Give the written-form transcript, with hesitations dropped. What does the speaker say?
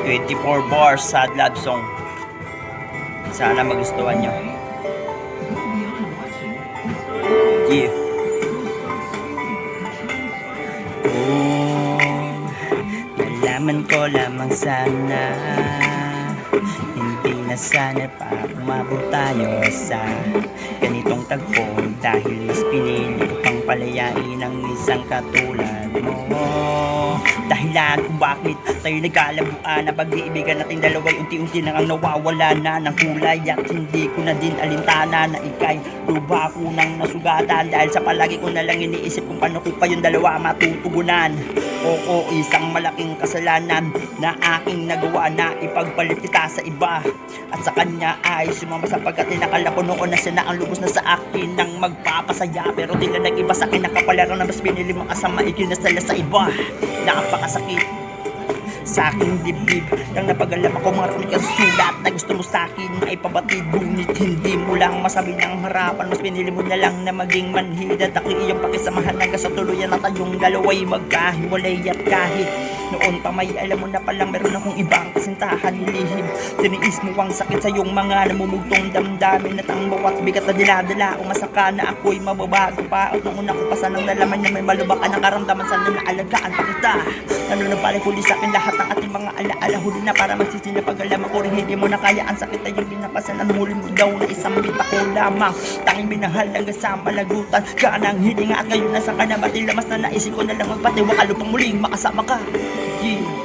24 bars sad love song. Sana magustuhan nyo. Yeah. Nalaman ko lamang sana, hindi na sana pa umabot tayo sa ganitong tagpo, dahil mas pinili ko pang palayain ang isang katulad mo. Dahilan kung bakit tayo nagkalabuan na pag-iibigan nating dalawa'y unti-unti na ang nawawala na ng kulay, at hindi ko na din alintana na ikay luba ko nang nasugatan, dahil sa palagi ko na lang iniisip kung paano ko pa yung dalawa matutugunan. Oo, isang malaking kasalanan na aking nagawa na ipagpalit kita sa iba, at sa kanya ay sumama sapagkat inakala ko noon na siya na ang lubos na sa akin nang magpapasaya, pero tila nag-iba sa akin nakapalaran na mas pinili mong kasama ikinasala sa iba. Napakasakit sa aking dibdib nang napagalam ako mga runik ang sulat na gusto mo sa akin maipabatid, ngunit hindi mo lang masabi ng harapan. Mas pinili mo na lang na maging manhid at ako iyong pakisamahan hanggang sa tuluyan na tayong dalawa'y magkahiwalay. At kahit noon pa may alam mo na palang meron akong ibang kasintahan nilihim, tiniis mo ang sakit sa iyong mga namumugtong damdamin at ang bawat bigat na dinadala ko masaka na ako'y mababago pa. At nung una ko pa sanang nalaman na may malubakan ng karamdaman, sana naalagaan pa kita. Nanunong huli sa akin lahat ng ating mga alaala, huli na para magsisi na pag-alam ako rin hindi mo na kaya ang sakit ay yung binapasan. Ang huli mo daw na isang bita ko lamang, tanging binahal hanggang sa palagutan ka ng hininga, at ngayon nasa ka na, batila mas na naisip ko na lang magpatiwa ka lupang muling makasama ka. Yeah.